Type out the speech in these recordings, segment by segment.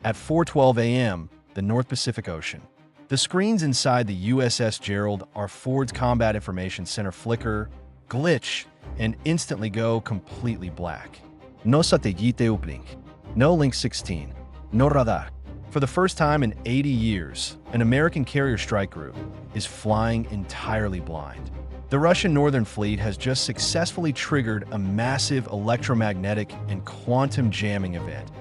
At 4:12 a.m., the North Pacific Ocean. The screens inside the USS Gerald R. Ford's Combat Information Center flicker, glitch, and instantly go completely black. No satellite uplink. No link 16. No radar. For the first time in 80 years, an American carrier strike group is flying entirely blind. The Russian Northern Fleet has just successfully triggered a massive electromagnetic and quantum jamming event,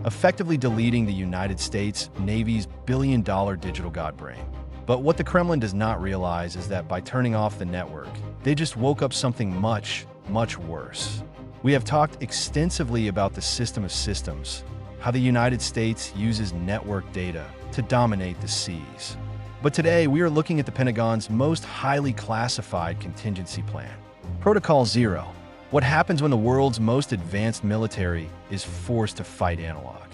effectively deleting the United States Navy's billion-dollar digital godbrain. But what the Kremlin does not realize is that by turning off the network, they just woke up something much, much worse. We have talked extensively about the system of systems, how the United States uses network data to dominate the seas. But today, we are looking at the Pentagon's most highly classified contingency plan. Protocol Zero. What happens when the world's most advanced military is forced to fight analog?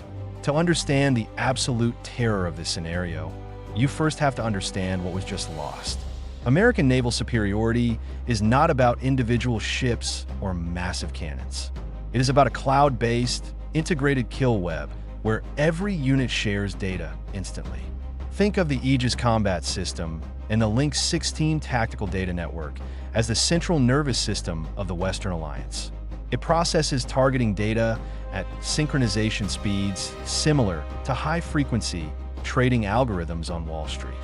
To understand the absolute terror of this scenario, you first have to understand what was just lost. American naval superiority is not about individual ships or massive cannons. It is about a cloud-based, integrated kill web where every unit shares data instantly. Think of the Aegis combat system and the Link 16 tactical data network as the central nervous system of the Western Alliance. It processes targeting data at synchronization speeds similar to high-frequency trading algorithms on Wall Street.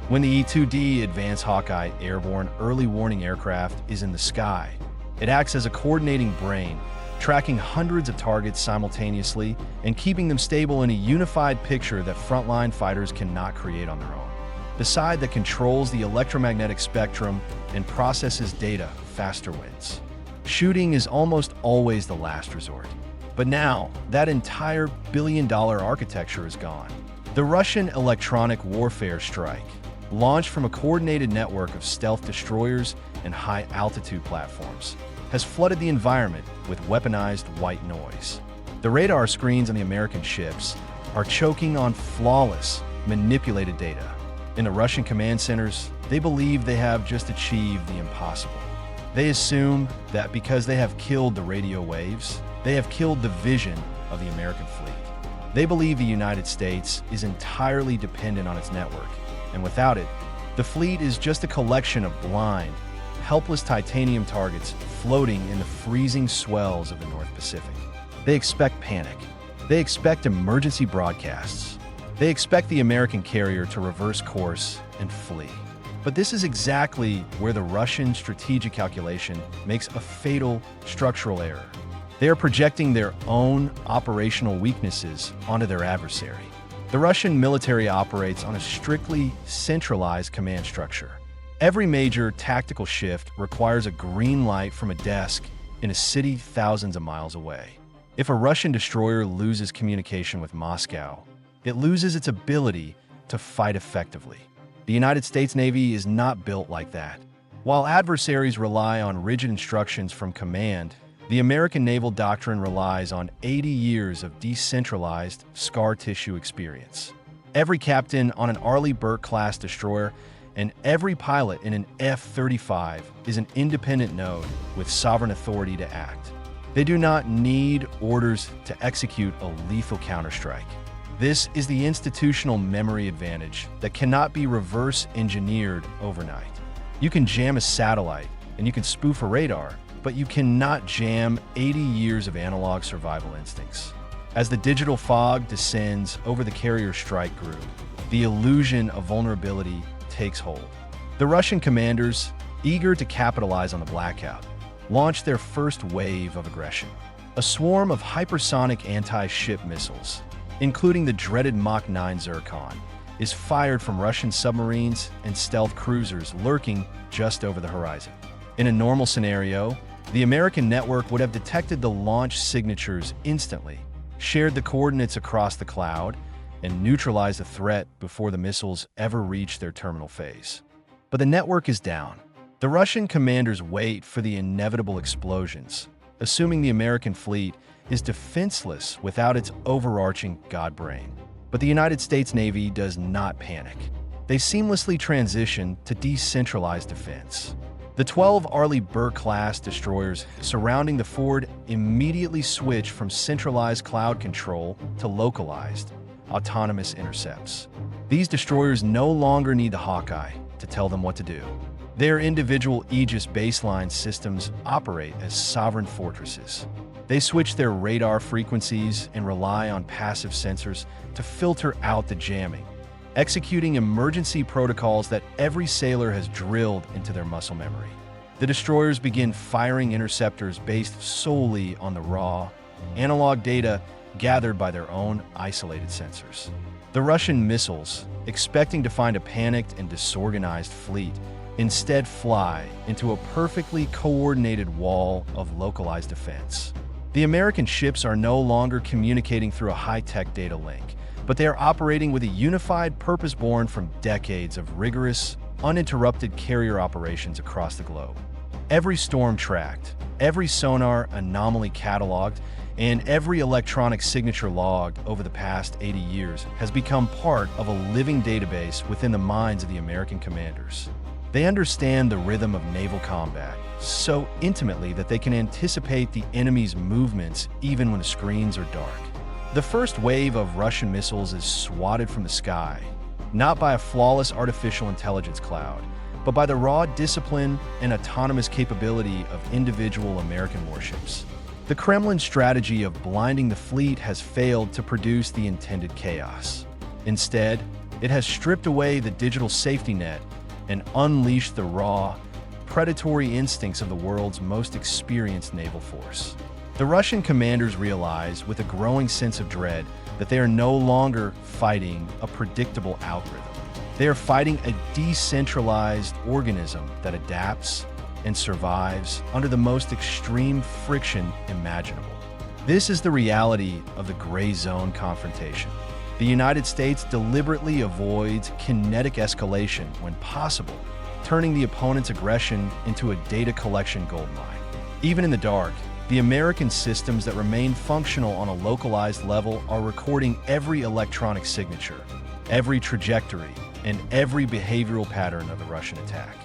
When the E-2D Advanced Hawkeye airborne early warning aircraft is in the sky, it acts as a coordinating brain, tracking hundreds of targets simultaneously and keeping them stable in a unified picture that frontline fighters cannot create on their own. The side that controls the electromagnetic spectrum and processes data faster wins. Shooting is almost always the last resort. But now, that entire billion-dollar architecture is gone. The Russian electronic warfare strike, launched from a coordinated network of stealth destroyers and high-altitude platforms, has flooded the environment with weaponized white noise. The radar screens on the American ships are choking on flawless, manipulated data. In the Russian command centers, they believe they have just achieved the impossible. They assume that because they have killed the radio waves, they have killed the vision of the American fleet. They believe the United States is entirely dependent on its network, and without it, the fleet is just a collection of blind, helpless titanium targets floating in the freezing swells of the North Pacific. They expect panic. They expect emergency broadcasts. They expect the American carrier to reverse course and flee. But this is exactly where the Russian strategic calculation makes a fatal structural error. They are projecting their own operational weaknesses onto their adversary. The Russian military operates on a strictly centralized command structure. Every major tactical shift requires a green light from a desk in a city thousands of miles away. If a Russian destroyer loses communication with Moscow, it loses its ability to fight effectively. The United States Navy is not built like that. While adversaries rely on rigid instructions from command, the American naval doctrine relies on 80 years of decentralized scar tissue experience. Every captain on an Arleigh Burke class destroyer and every pilot in an F-35 is an independent node with sovereign authority to act. They do not need orders to execute a lethal counterstrike. This is the institutional memory advantage that cannot be reverse engineered overnight. You can jam a satellite and you can spoof a radar, but you cannot jam 80 years of analog survival instincts. As the digital fog descends over the carrier strike group, the illusion of vulnerability takes hold. The Russian commanders, eager to capitalize on the blackout, launched their first wave of aggression. A swarm of hypersonic anti-ship missiles, including the dreaded Mach 9 Zircon, is fired from Russian submarines and stealth cruisers lurking just over the horizon. In a normal scenario, the American network would have detected the launch signatures instantly, shared the coordinates across the cloud, and neutralized the threat before the missiles ever reached their terminal phase. But the network is down. The Russian commanders wait for the inevitable explosions, assuming the American fleet is defenseless without its overarching godbrain. But the United States Navy does not panic. They seamlessly transition to decentralized defense. The 12 Arleigh Burke-class destroyers surrounding the Ford immediately switch from centralized cloud control to localized, autonomous intercepts. These destroyers no longer need the Hawkeye to tell them what to do. Their individual Aegis baseline systems operate as sovereign fortresses. They switch their radar frequencies and rely on passive sensors to filter out the jamming, executing emergency protocols that every sailor has drilled into their muscle memory. The destroyers begin firing interceptors based solely on the raw, analog data gathered by their own isolated sensors. The Russian missiles, expecting to find a panicked and disorganized fleet, instead fly into a perfectly coordinated wall of localized defense. The American ships are no longer communicating through a high-tech data link, but they are operating with a unified purpose born from decades of rigorous, uninterrupted carrier operations across the globe. Every storm tracked, every sonar anomaly cataloged, and every electronic signature logged over the past 80 years has become part of a living database within the minds of the American commanders. They understand the rhythm of naval combat so intimately that they can anticipate the enemy's movements even when the screens are dark. The first wave of Russian missiles is swatted from the sky, not by a flawless artificial intelligence cloud, but by the raw discipline and autonomous capability of individual American warships. The Kremlin strategy of blinding the fleet has failed to produce the intended chaos. Instead, it has stripped away the digital safety net and unleashed the raw, predatory instincts of the world's most experienced naval force. The Russian commanders realize, with a growing sense of dread, that they are no longer fighting a predictable algorithm. They are fighting a decentralized organism that adapts and survives under the most extreme friction imaginable. This is the reality of the gray zone confrontation. The United States deliberately avoids kinetic escalation when possible, turning the opponent's aggression into a data collection goldmine. Even in the dark, the American systems that remain functional on a localized level are recording every electronic signature, every trajectory, and every behavioral pattern of the Russian attack.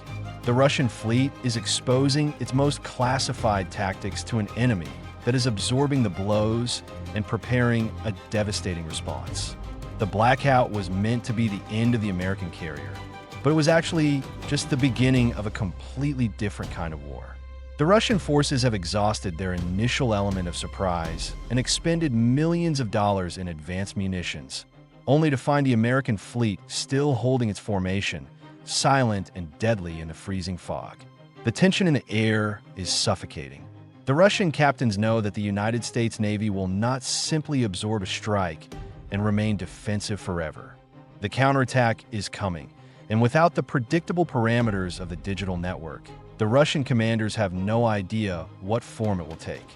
The Russian fleet is exposing its most classified tactics to an enemy that is absorbing the blows and preparing a devastating response. The blackout was meant to be the end of the American carrier, but it was actually just the beginning of a completely different kind of war. The Russian forces have exhausted their initial element of surprise and expended millions of dollars in advanced munitions, only to find the American fleet still holding its formation, silent and deadly in the freezing fog. The tension in the air is suffocating. The Russian captains know that the United States Navy will not simply absorb a strike and remain defensive forever. The counterattack is coming, and without the predictable parameters of the digital network, the Russian commanders have no idea what form it will take.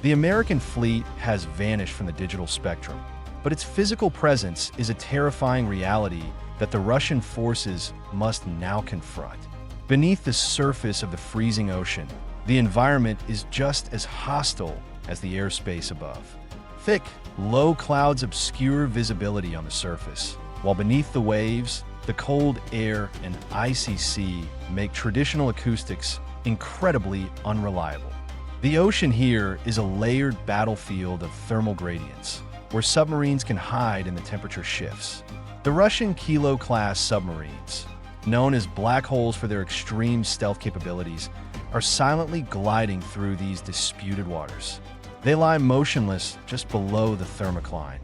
The American fleet has vanished from the digital spectrum, but its physical presence is a terrifying reality that the Russian forces must now confront. Beneath the surface of the freezing ocean, the environment is just as hostile as the airspace above. Thick, low clouds obscure visibility on the surface, while beneath the waves, the cold air and icy sea make traditional acoustics incredibly unreliable. The ocean here is a layered battlefield of thermal gradients, where submarines can hide in the temperature shifts. The Russian Kilo-class submarines, known as black holes for their extreme stealth capabilities, are silently gliding through these disputed waters. They lie motionless just below the thermocline,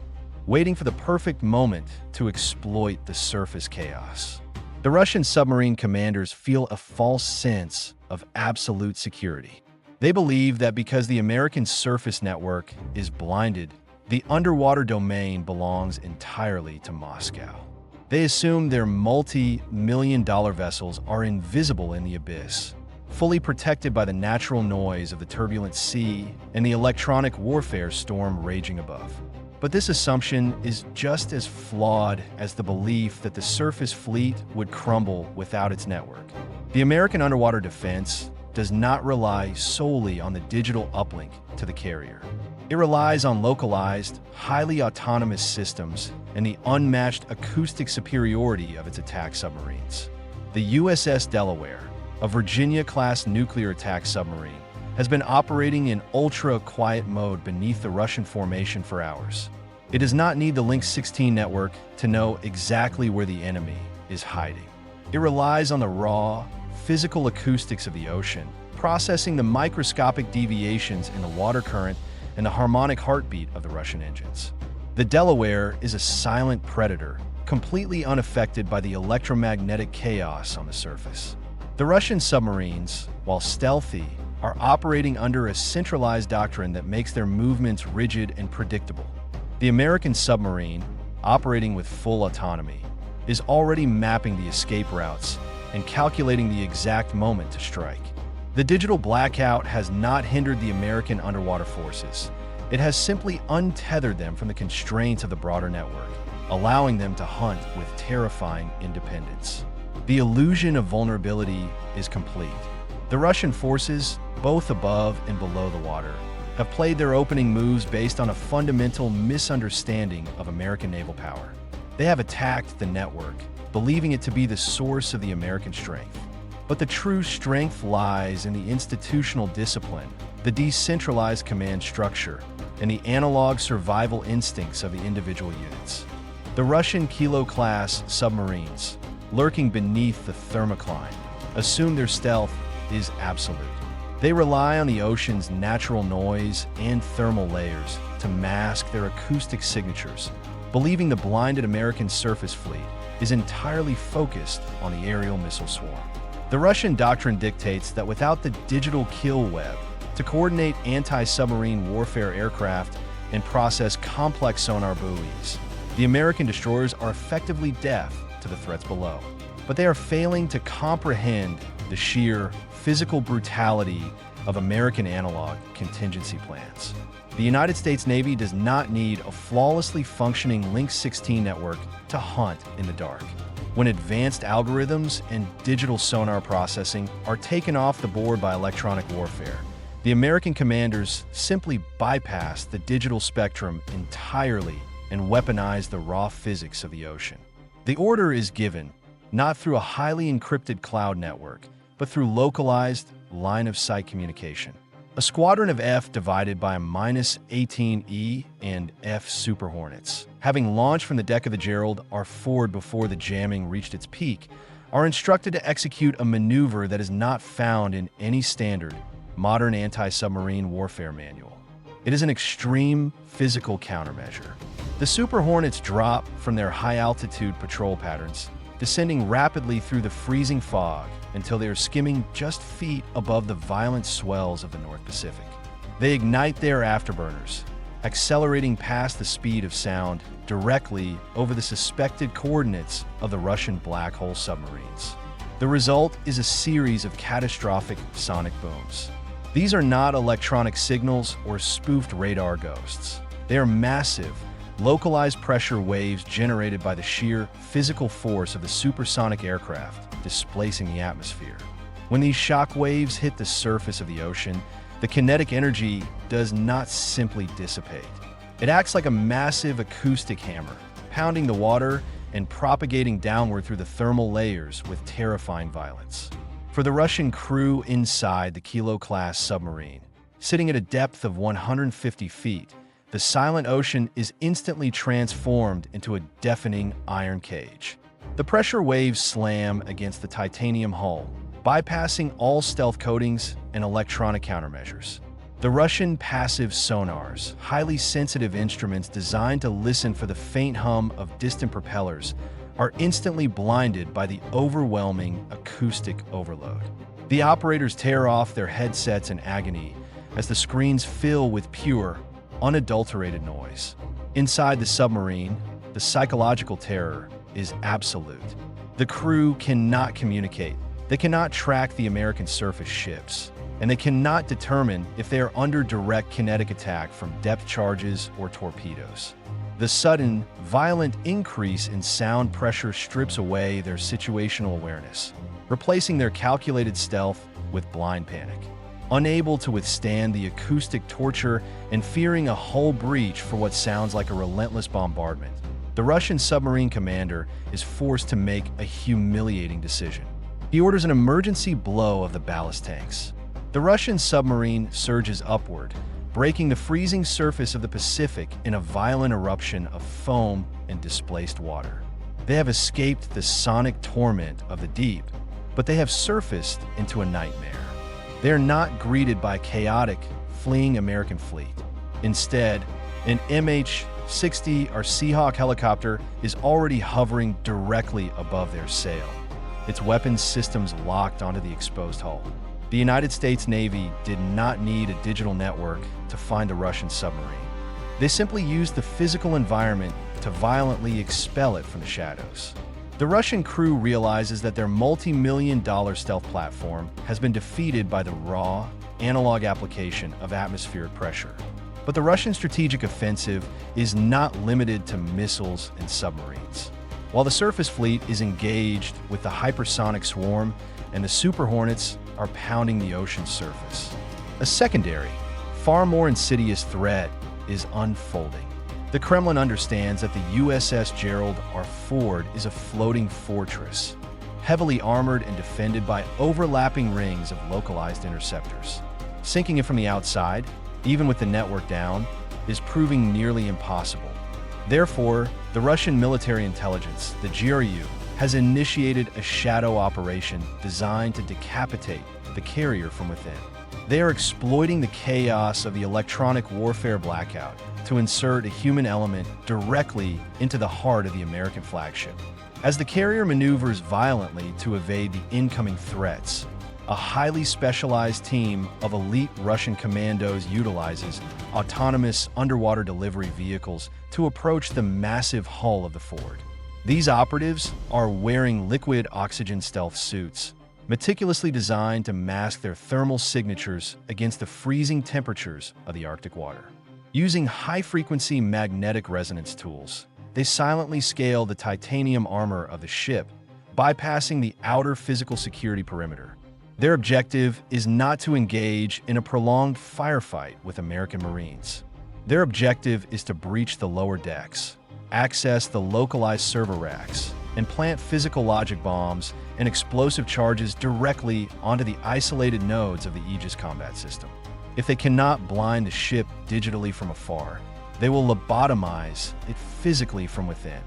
waiting for the perfect moment to exploit the surface chaos. The Russian submarine commanders feel a false sense of absolute security. They believe that because the American surface network is blinded, the underwater domain belongs entirely to Moscow. They assume their multi-million-dollar vessels are invisible in the abyss, fully protected by the natural noise of the turbulent sea and the electronic warfare storm raging above. But this assumption is just as flawed as the belief that the surface fleet would crumble without its network. The American underwater defense does not rely solely on the digital uplink to the carrier. It relies on localized, highly autonomous systems and the unmatched acoustic superiority of its attack submarines. The USS Delaware, a Virginia-class nuclear attack submarine, has been operating in ultra-quiet mode beneath the Russian formation for hours. It does not need the Link 16 network to know exactly where the enemy is hiding. It relies on the raw, physical acoustics of the ocean, processing the microscopic deviations in the water current and the harmonic heartbeat of the Russian engines. The Delaware is a silent predator, completely unaffected by the electromagnetic chaos on the surface. The Russian submarines, while stealthy, are operating under a centralized doctrine that makes their movements rigid and predictable. The American submarine, operating with full autonomy, is already mapping the escape routes and calculating the exact moment to strike. The digital blackout has not hindered the American underwater forces. It has simply untethered them from the constraints of the broader network, allowing them to hunt with terrifying independence. The illusion of vulnerability is complete. The Russian forces, both above and below the water, have played their opening moves based on a fundamental misunderstanding of American naval power. They have attacked the network, believing it to be the source of the American strength. But the true strength lies in the institutional discipline, the decentralized command structure, and the analog survival instincts of the individual units. The Russian Kilo-class submarines, lurking beneath the thermocline, assume their stealth is absolute. They rely on the ocean's natural noise and thermal layers to mask their acoustic signatures, believing the blinded American surface fleet is entirely focused on the aerial missile swarm. The Russian doctrine dictates that without the digital kill web to coordinate anti-submarine warfare aircraft and process complex sonar buoys, the American destroyers are effectively deaf to the threats below. But they are failing to comprehend the sheer physical brutality of American analog contingency plans. The United States Navy does not need a flawlessly functioning Link 16 network to hunt in the dark. When advanced algorithms and digital sonar processing are taken off the board by electronic warfare, the American commanders simply bypass the digital spectrum entirely and weaponize the raw physics of the ocean. The order is given not through a highly encrypted cloud network, but through localized line-of-sight communication. A squadron of F divided by a -18E and F Super Hornets, having launched from the deck of the Gerald R forward before the jamming reached its peak, are instructed to execute a maneuver that is not found in any standard modern anti-submarine warfare manual. It is an extreme physical countermeasure. The Super Hornets drop from their high-altitude patrol patterns, descending rapidly through the freezing fog until they are skimming just feet above the violent swells of the North Pacific. They ignite their afterburners, accelerating past the speed of sound directly over the suspected coordinates of the Russian black hole submarines. The result is a series of catastrophic sonic booms. These are not electronic signals or spoofed radar ghosts. They are massive, localized pressure waves generated by the sheer physical force of the supersonic aircraft displacing the atmosphere. When these shock waves hit the surface of the ocean, the kinetic energy does not simply dissipate. It acts like a massive acoustic hammer, pounding the water and propagating downward through the thermal layers with terrifying violence. For the Russian crew inside the Kilo-class submarine, sitting at a depth of 150 feet, the silent ocean is instantly transformed into a deafening iron cage. The pressure waves slam against the titanium hull, bypassing all stealth coatings and electronic countermeasures. The Russian passive sonars, highly sensitive instruments designed to listen for the faint hum of distant propellers, are instantly blinded by the overwhelming acoustic overload. The operators tear off their headsets in agony as the screens fill with pure, unadulterated noise. Inside the submarine, the psychological terror is absolute. The crew cannot communicate. They cannot track the American surface ships, and they cannot determine if they are under direct kinetic attack from depth charges or torpedoes. The sudden, violent increase in sound pressure strips away their situational awareness, replacing their calculated stealth with blind panic. Unable to withstand the acoustic torture and fearing a hull breach for what sounds like a relentless bombardment, the Russian submarine commander is forced to make a humiliating decision. He orders an emergency blow of the ballast tanks. The Russian submarine surges upward, breaking the freezing surface of the Pacific in a violent eruption of foam and displaced water. They have escaped the sonic torment of the deep, but they have surfaced into a nightmare. They are not greeted by a chaotic, fleeing American fleet. Instead, an MH-60 or Seahawk helicopter is already hovering directly above their sail, its weapons systems locked onto the exposed hull. The United States Navy did not need a digital network to find a Russian submarine. They simply used the physical environment to violently expel it from the shadows. The Russian crew realizes that their multi-million-dollar stealth platform has been defeated by the raw, analog application of atmospheric pressure. But the Russian strategic offensive is not limited to missiles and submarines. While the surface fleet is engaged with the hypersonic swarm and the Super Hornets are pounding the ocean's surface, a secondary, far more insidious threat is unfolding. The Kremlin understands that the USS Gerald R is a floating fortress, heavily armored and defended by overlapping rings of localized interceptors. Sinking it from the outside, even with the network down, is proving nearly impossible. Therefore, the Russian military intelligence, the GRU, has initiated a shadow operation designed to decapitate the carrier from within. They are exploiting the chaos of the electronic warfare blackout to insert a human element directly into the heart of the American flagship. As the carrier maneuvers violently to evade the incoming threats, a highly specialized team of elite Russian commandos utilizes autonomous underwater delivery vehicles to approach the massive hull of the Ford. These operatives are wearing liquid oxygen stealth suits, meticulously designed to mask their thermal signatures against the freezing temperatures of the Arctic water. Using high-frequency magnetic resonance tools, they silently scale the titanium armor of the ship, bypassing the outer physical security perimeter. Their objective is not to engage in a prolonged firefight with American Marines. Their objective is to breach the lower decks, access the localized server racks, and plant physical logic bombs and explosive charges directly onto the isolated nodes of the Aegis combat system. If they cannot blind the ship digitally from afar, they will lobotomize it physically from within.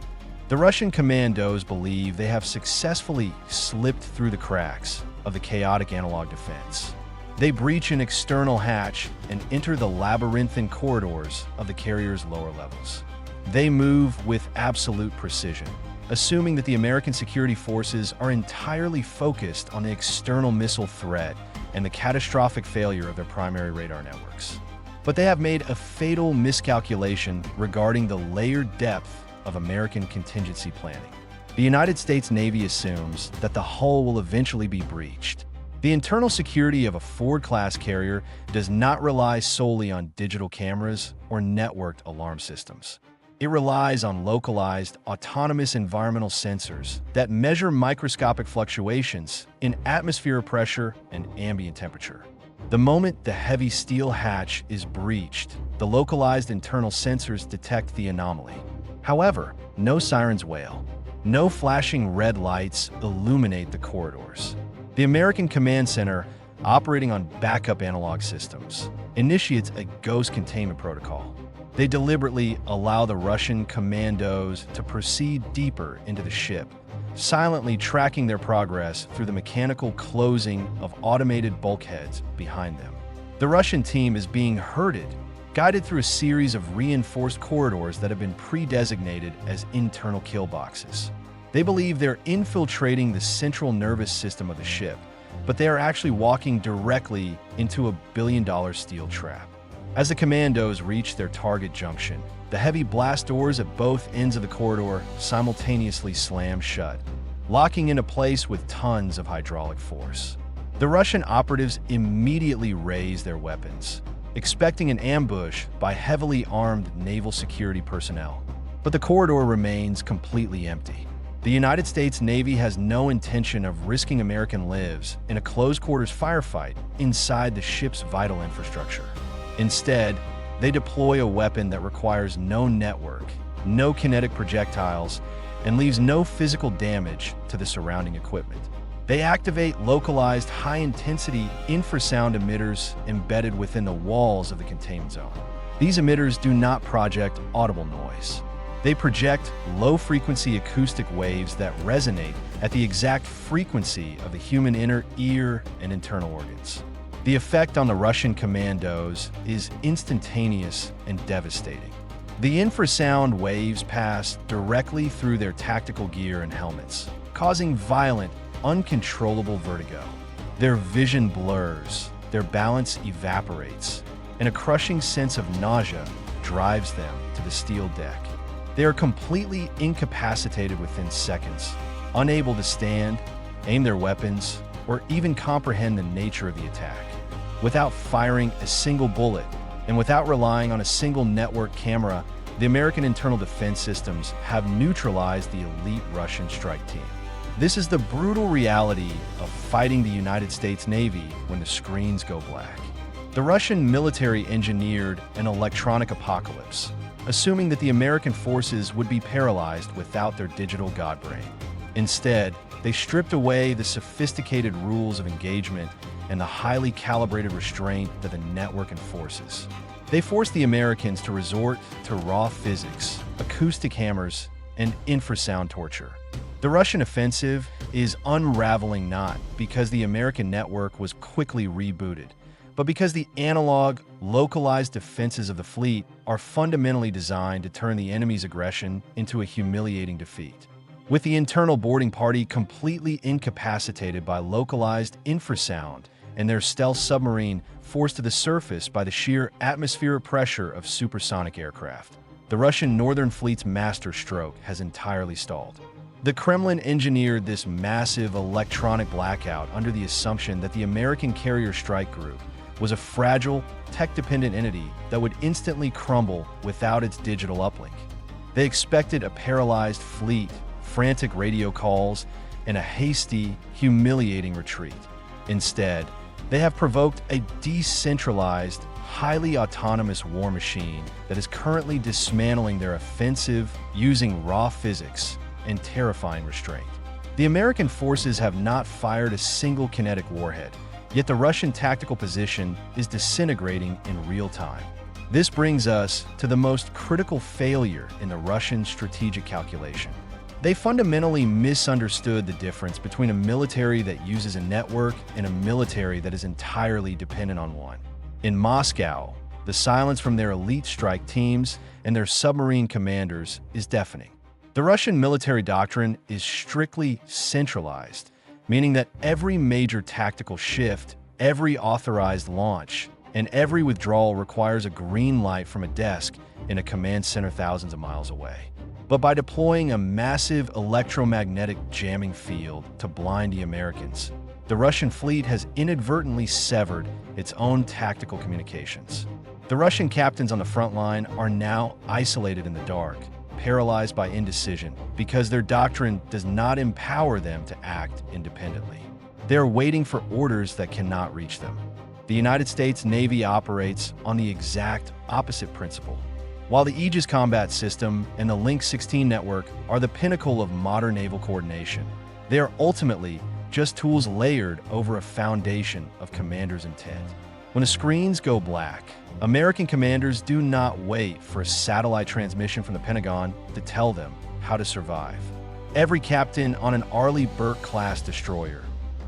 The Russian commandos believe they have successfully slipped through the cracks of the chaotic analog defense. They breach an external hatch and enter the labyrinthine corridors of the carrier's lower levels. They move with absolute precision, assuming that the American security forces are entirely focused on the external missile threat and the catastrophic failure of their primary radar networks. But they have made a fatal miscalculation regarding the layered depth of American contingency planning. The United States Navy assumes that the hull will eventually be breached. The internal security of a Ford-class carrier does not rely solely on digital cameras or networked alarm systems. It relies on localized, autonomous environmental sensors that measure microscopic fluctuations in atmospheric pressure and ambient temperature. The moment the heavy steel hatch is breached, the localized internal sensors detect the anomaly. However, no sirens wail. No flashing red lights illuminate the corridors. The American Command Center, operating on backup analog systems, initiates a ghost containment protocol. They deliberately allow the Russian commandos to proceed deeper into the ship, silently tracking their progress through the mechanical closing of automated bulkheads behind them. The Russian team is being herded, guided through a series of reinforced corridors that have been pre-designated as internal kill boxes. They believe they're infiltrating the central nervous system of the ship, but they are actually walking directly into a billion-dollar steel trap. As the commandos reach their target junction, the heavy blast doors at both ends of the corridor simultaneously slam shut, locking into place with tons of hydraulic force. The Russian operatives immediately raise their weapons, expecting an ambush by heavily armed naval security personnel. But the corridor remains completely empty. The United States Navy has no intention of risking American lives in a close-quarters firefight inside the ship's vital infrastructure. Instead, they deploy a weapon that requires no network, no kinetic projectiles, and leaves no physical damage to the surrounding equipment. They activate localized high-intensity infrasound emitters embedded within the walls of the containment zone. These emitters do not project audible noise. They project low-frequency acoustic waves that resonate at the exact frequency of the human inner ear and internal organs. The effect on the Russian commandos is instantaneous and devastating. The infrasound waves pass directly through their tactical gear and helmets, causing violent, uncontrollable vertigo. Their vision blurs, their balance evaporates, and a crushing sense of nausea drives them to the steel deck. They are completely incapacitated within seconds, unable to stand, aim their weapons, or even comprehend the nature of the attack. Without firing a single bullet, and without relying on a single network camera, the American internal defense systems have neutralized the elite Russian strike team. This is the brutal reality of fighting the United States Navy when the screens go black. The Russian military engineered an electronic apocalypse, assuming that the American forces would be paralyzed without their digital godbrain. Instead, they stripped away the sophisticated rules of engagement and the highly calibrated restraint that the network enforces. They forced the Americans to resort to raw physics, acoustic hammers, and infrasound torture. The Russian offensive is unraveling not because the American network was quickly rebooted, but because the analog, localized defenses of the fleet are fundamentally designed to turn the enemy's aggression into a humiliating defeat. With the internal boarding party completely incapacitated by localized infrasound and their stealth submarine forced to the surface by the sheer atmospheric pressure of supersonic aircraft, the Russian Northern Fleet's masterstroke has entirely stalled. The Kremlin engineered this massive electronic blackout under the assumption that the American carrier strike group was a fragile, tech-dependent entity that would instantly crumble without its digital uplink. They expected a paralyzed fleet, frantic radio calls, and a hasty, humiliating retreat. Instead, they have provoked a decentralized, highly autonomous war machine that is currently dismantling their offensive using raw physics and terrifying restraint. The American forces have not fired a single kinetic warhead, yet the Russian tactical position is disintegrating in real time. This brings us to the most critical failure in the Russian strategic calculation. They fundamentally misunderstood the difference between a military that uses a network and a military that is entirely dependent on one. In Moscow, the silence from their elite strike teams and their submarine commanders is deafening. The Russian military doctrine is strictly centralized, meaning that every major tactical shift, every authorized launch, and every withdrawal requires a green light from a desk in a command center thousands of miles away. But by deploying a massive electromagnetic jamming field to blind the Americans, the Russian fleet has inadvertently severed its own tactical communications. The Russian captains on the front line are now isolated in the dark, paralyzed by indecision because their doctrine does not empower them to act independently. They're waiting for orders that cannot reach them. The United States Navy operates on the exact opposite principle. While the Aegis combat system and the Link 16 network are the pinnacle of modern naval coordination, they are ultimately just tools layered over a foundation of commander's intent. When the screens go black, American commanders do not wait for a satellite transmission from the Pentagon to tell them how to survive. Every captain on an Arleigh Burke-class destroyer,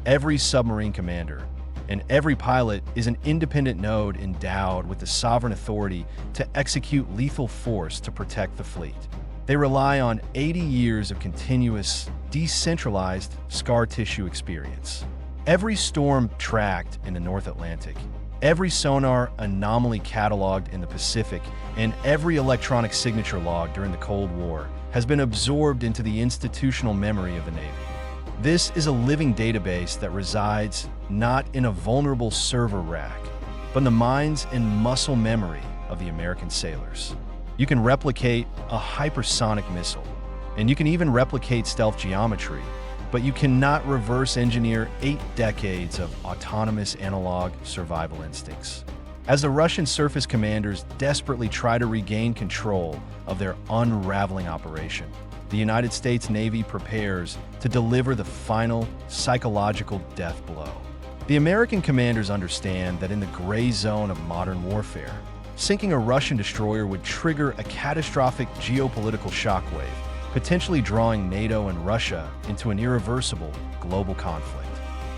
every submarine commander, and every pilot is an independent node endowed with the sovereign authority to execute lethal force to protect the fleet. They rely on 80 years of continuous, decentralized scar tissue experience. Every storm tracked in the North Atlantic, every sonar anomaly cataloged in the Pacific, and every electronic signature log during the Cold War has been absorbed into the institutional memory of the Navy. This is a living database that resides not in a vulnerable server rack, but in the minds and muscle memory of the American sailors. You can replicate a hypersonic missile, and you can even replicate stealth geometry, but you cannot reverse engineer 8 decades of autonomous analog survival instincts. As the Russian surface commanders desperately try to regain control of their unraveling operation, the United States Navy prepares to deliver the final psychological death blow. The American commanders understand that in the gray zone of modern warfare, sinking a Russian destroyer would trigger a catastrophic geopolitical shockwave, potentially drawing NATO and Russia into an irreversible global conflict.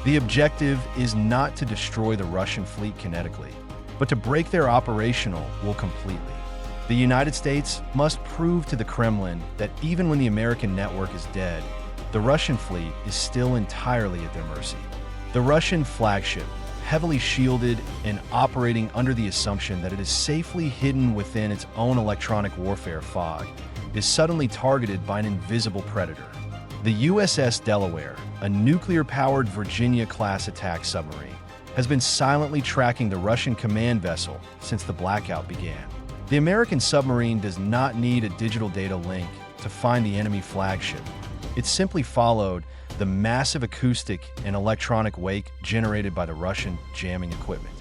The objective is not to destroy the Russian fleet kinetically, but to break their operational will completely. The United States must prove to the Kremlin that even when the American network is dead, the Russian fleet is still entirely at their mercy. The Russian flagship, heavily shielded and operating under the assumption that it is safely hidden within its own electronic warfare fog, is suddenly targeted by an invisible predator. The USS Delaware, a nuclear-powered Virginia-class attack submarine, has been silently tracking the Russian command vessel since the blackout began. The American submarine does not need a digital data link to find the enemy flagship. It simply followed the massive acoustic and electronic wake generated by the Russian jamming equipment.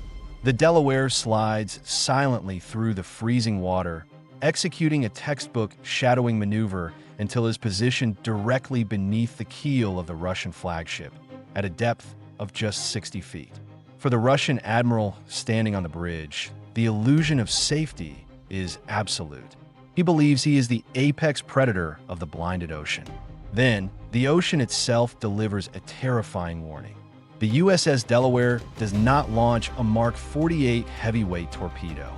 The Delaware slides silently through the freezing water, executing a textbook shadowing maneuver until it is positioned directly beneath the keel of the Russian flagship, at a depth of just 60 feet. For the Russian admiral standing on the bridge, the illusion of safety is absolute. He believes he is the apex predator of the blinded ocean. Then, the ocean itself delivers a terrifying warning. The USS Delaware does not launch a Mark 48 heavyweight torpedo.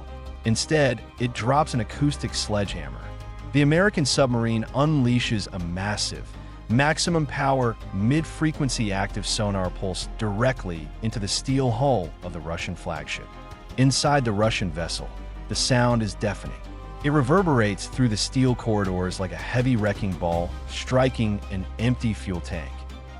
Instead, it drops an acoustic sledgehammer. The American submarine unleashes a massive, maximum power, mid-frequency active sonar pulse directly into the steel hull of the Russian flagship. Inside the Russian vessel, the sound is deafening. It reverberates through the steel corridors like a heavy wrecking ball striking an empty fuel tank.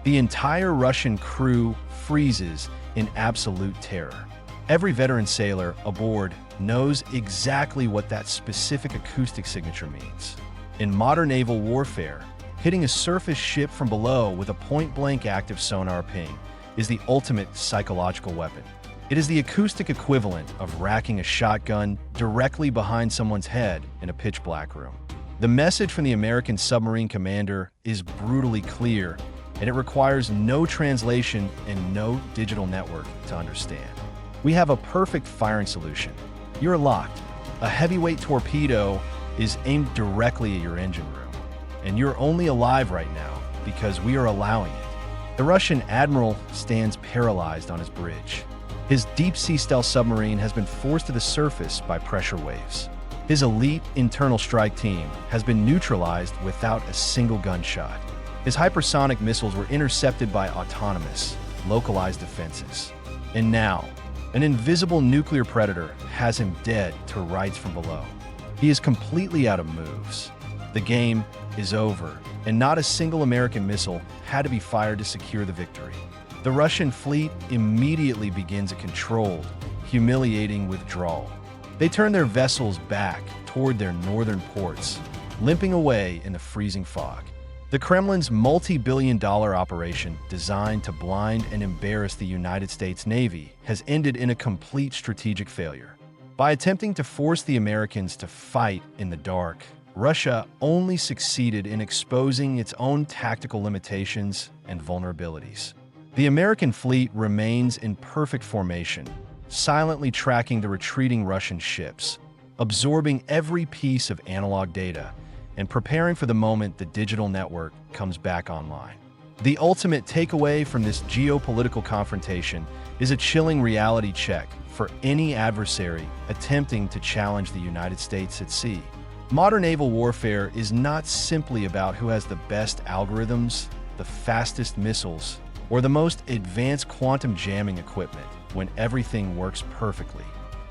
The entire Russian crew freezes in absolute terror. Every veteran sailor aboard knows exactly what that specific acoustic signature means. In modern naval warfare, hitting a surface ship from below with a point-blank active sonar ping is the ultimate psychological weapon. It is the acoustic equivalent of racking a shotgun directly behind someone's head in a pitch-black room. The message from the American submarine commander is brutally clear, and it requires no translation and no digital network to understand. We have a perfect firing solution. You're locked. A heavyweight torpedo is aimed directly at your engine room, and you're only alive right now because we are allowing it. The Russian admiral stands paralyzed on his bridge. His deep-sea stealth submarine has been forced to the surface by pressure waves. His elite internal strike team has been neutralized without a single gunshot. His hypersonic missiles were intercepted by autonomous, localized defenses. And now, an invisible nuclear predator has him dead to rights from below. He is completely out of moves. The game is over, and not a single American missile had to be fired to secure the victory. The Russian fleet immediately begins a controlled, humiliating withdrawal. They turn their vessels back toward their northern ports, limping away in the freezing fog. The Kremlin's multi-billion-dollar operation designed to blind and embarrass the United States Navy has ended in a complete strategic failure. By attempting to force the Americans to fight in the dark, Russia only succeeded in exposing its own tactical limitations and vulnerabilities. The American fleet remains in perfect formation, silently tracking the retreating Russian ships, absorbing every piece of analog data, and preparing for the moment the digital network comes back online. The ultimate takeaway from this geopolitical confrontation is a chilling reality check for any adversary attempting to challenge the United States at sea. Modern naval warfare is not simply about who has the best algorithms, the fastest missiles, or the most advanced quantum jamming equipment when everything works perfectly.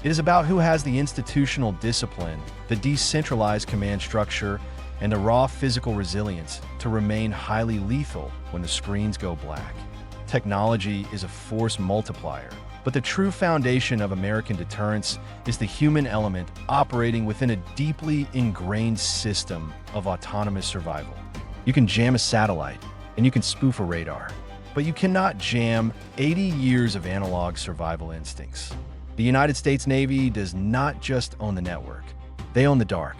It is about who has the institutional discipline, the decentralized command structure, and the raw physical resilience to remain highly lethal when the screens go black. Technology is a force multiplier, but the true foundation of American deterrence is the human element operating within a deeply ingrained system of autonomous survival. You can jam a satellite, and you can spoof a radar, but you cannot jam 80 years of analog survival instincts. The United States Navy does not just own the network, they own the dark.